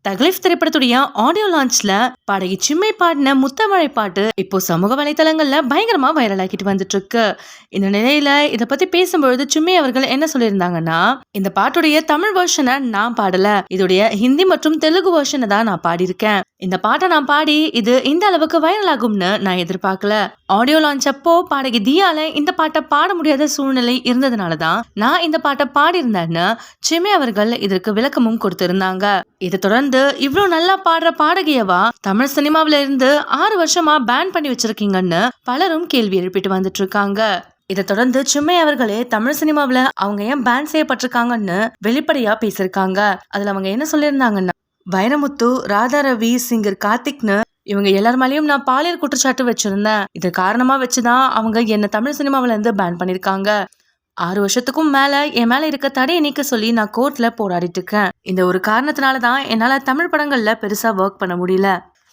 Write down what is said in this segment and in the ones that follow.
தக்லீஃப் திரைப்படத்துடைய audio லான்ச்ல பாடகி சிம்மை பாடின முத்தமழை பாட்டு இப்போ சமூக வலைதளங்கள்ல பயங்கரமா வைரல் ஆகிட்டு வந்துட்டு இருக்கு. இந்த நிலையில இத பத்தி பேசும்பொழுது சிம்மை அவர்கள் என்ன சொல்லியிருந்தாங்கன்னா, இந்த பாட்டுடைய தமிழ் வெர்ஷனை நான் பாடல, இதோடைய ஹிந்தி மற்றும் தெலுங்கு வெர்ஷனை தான் நான் பாடியிருக்கேன். இந்த பாட்டை நான் பாடி இது இந்த அளவுக்கு வைரல் ஆகும்னு நான் எதிர்பார்க்கல. ஆடியோ லான்ச் அப்போ பாடகி தியால இந்த பாட்டை பாட முடியாத சூழ்நிலை இருந்ததுனாலதான் நான் இந்த பாட்டை பாடியிருந்தேன்னு சிம்மை அவர்கள் இதற்கு விளக்கமும் கொடுத்திருந்தாங்க. இதை தொடர்ந்து இவ்வளவு நல்லா பாடுற பாடகியவா தமிழ் சினிமாவில இருந்து 6 வருஷமா பேன் பண்ணி வச்சிருக்கீங்கன்னு பலரும் கேள்வி எழுப்பிட்டு வந்துட்டு இருக்காங்க. இதை தொடர்ந்து சிம்மை அவர்களே தமிழ் சினிமாவில அவங்க ஏன் பேன் செய்யப்பட்டிருக்காங்கன்னு வெளிப்படையா பேசியிருக்காங்க. அதுல அவங்க என்ன சொல்லியிருந்தாங்கன்னா, வைரமுத்து, ராதா ரவி, சிங்கர் கார்த்திக்னு இவங்க எல்லார் மேலயும் நான் பாலியல் குற்றச்சாட்டு வச்சிருந்தேன். இது காரணமா வச்சுதான் அவங்க என்ன தமிழ் சினிமாவில இருந்து பேன் பண்ணிருக்காங்க. 6 வருஷத்துக்கும் மேல என் மேல இருக்க தடையை நீக்க சொல்லி நான் கோர்ட்ல போராடிட்டு இருக்கேன். இந்த ஒரு காரணத்தினாலதான் என்னால தமிழ் படங்கள்ல பெருசா ஒர்க் பண்ண முடியல.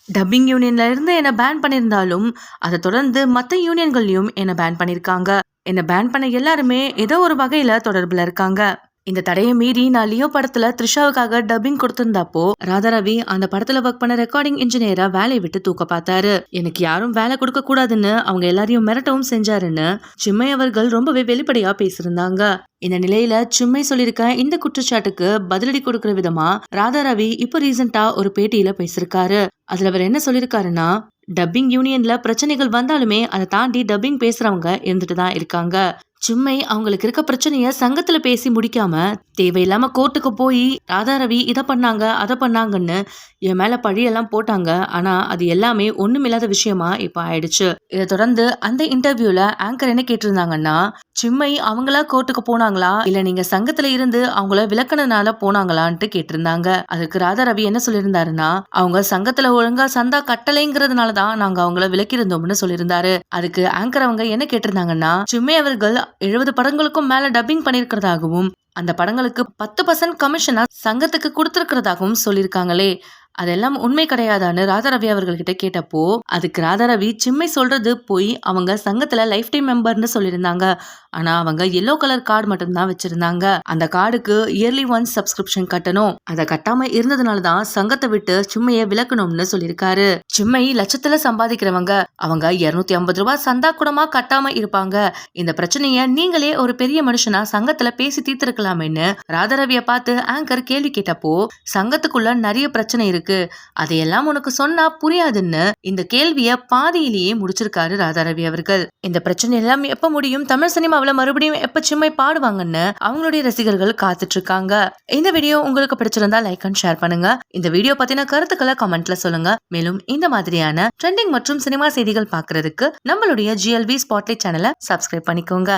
டப்பிங் யூனியன்ல இருந்து என்ன பேன் பண்ணிருந்தாலும் அதை தொடர்ந்து மத்த யூனியன்கள்லயும் என்ன பேன் பண்ணிருக்காங்க. என்ன பேன் பண்ண எல்லாருமே ஏதோ ஒரு வகையில தொடர்புல இருக்காங்க. இந்த தடையை மீறி நான் லியோ படத்துல த்ரிஷாவுக்காக டப்பிங் கொடுத்திருந்தப்போ ராதா ரவி அந்த படத்துல ஒர்க் பண்ண ரெக்கார்டிங் இன்ஜினியரா வேலையை விட்டு தூக்க பார்த்தாரு. எனக்கு யாரும் வேலை கொடுக்க கூடாதுன்னு அவங்க எல்லாரையும் மிரட்டவும் செஞ்சாருன்னு சிம்மை அவர்கள் ரொம்பவே வெளிப்படையா பேசியிருந்தாங்க. இந்த நிலையில சிம்மை சொல்லியிருக்க இந்த குற்றச்சாட்டுக்கு பதிலடி கொடுக்கிற விதமா ராதா ரவி இப்போ ரீசெண்டா ஒரு பேட்டியில பேசியிருக்காரு. அதுல அவர் என்ன சொல்லியிருக்காருன்னா, டப்பிங் யூனியன்ல பிரச்சனைகள் வந்தாலுமே அதை தாண்டி டப்பிங் பேசுறவங்க இருந்துட்டு தான் இருக்காங்க. சிம்மை அவங்களுக்கு இருக்க பிரச்சனைய சங்கத்துல பேசி முடிக்காம தேவையில்லாம கோர்ட்டுக்கு போய் ராதா ரவி இதை பண்ணாங்க அதை பண்ணாங்கன்னு என் மேல பழியெல்லாம் போட்டாங்க. ஆனா அது எல்லாமே ஒண்ணுமில்லாத விஷயமா இப்ப ஆயிடுச்சு. இதை தொடர்ந்து அந்த இன்டர்வியூல ஆங்கர் என்ன கேட்டிருந்தாங்கன்னா, சிம்மை அவங்களா கோர்ட்டுக்கு போனாங்களா இல்ல நீங்க சங்கத்துல இருந்து அவங்கள விளக்குனதுனால போனாங்களான்ட்டு கேட்டிருந்தாங்க. அதுக்கு ராதா ரவி என்ன சொல்லியிருந்தாருன்னா, அவங்க சங்கத்துல ஒழுங்கா சந்தா கட்டளைங்கிறதுனாலதான் நாங்க அவங்கள விளக்கியிருந்தோம்னு சொல்லியிருந்தாரு. அதுக்கு ஆங்கர் அவங்க என்ன கேட்டிருந்தாங்கன்னா, சிம்மை அவர்கள் 70 படங்களுக்கும் மேல டப்பிங் பண்ணிருக்கிறதாகவும் அந்த படங்களுக்கு 10% கமிஷனா சங்கத்துக்கு கொடுத்திருக்கிறதாகவும் சொல்லியிருக்காங்களே, அதெல்லாம் உண்மை கிடையாதான்னு ராதா ரவி அவர்கள்கிட்ட கேட்டப்போ அதுக்கு ராதா ரவி சிம்மை சொல்றது போய் அவங்க சங்கத்துல லைஃப் டைம் மெம்பர்னு சொல்லியிருந்தாங்க. ஆனா அவங்க எல்லோ கலர் கார்டு மட்டும்தான் வச்சிருந்தாங்க. அந்த கார்டுக்கு இயர்லி ஒன்ஸ் சப்ஸ்கிரிப்ஷன் கட்டணும். அதை கட்டாம இருந்ததுனாலதான் சங்கத்தை விட்டு சிம்மைய விலக்கணும்னு சொல்லியிருக்காரு. சிம்மை லட்சத்துல சம்பாதிக்கிறவங்க, அவங்க 250 ரூபாய் சந்தா கூடமா கட்டாம இருப்பாங்க. இந்த பிரச்சனைய நீங்களே ஒரு பெரிய மனுஷனா சங்கத்துல பேசி தீர்த்திருக்கலாமேன்னு ராதா ரவிய பார்த்து ஆங்கர் கேள்வி கேட்டப்போ, சங்கத்துக்குள்ள நிறைய பிரச்சனை இருக்கு, அதையெல்லாம் உனக்கு சொன்னா புரியாதுன்னு இந்த கேள்விய பாதியிலேயே முடிச்சிருக்காரு ராதா ரவி அவர்கள். இந்த பிரச்சனை எல்லாம் எப்ப முடியும், தமிழ் சினிமாவில மறுபடியும் எப்ப சிம்மை பாடுவாங்கன்னு அவங்களுடைய ரசிகர்கள் காத்துட்டு இருக்காங்க. இந்த வீடியோ உங்களுக்கு பிடிச்சிருந்தா லைக் அண்ட் ஷேர் பண்ணுங்க. இந்த வீடியோ பத்தின கருத்துக்களை கமெண்ட்ல சொல்லுங்க. மேலும் இந்த மாதிரியான ட்ரெண்டிங் மற்றும் சினிமா செய்திகள் பாக்குறதுக்கு நம்மளுடைய GLV ஸ்பாட்லைட் சேனலை சப்ஸ்கிரைப் பண்ணிக்கோங்க.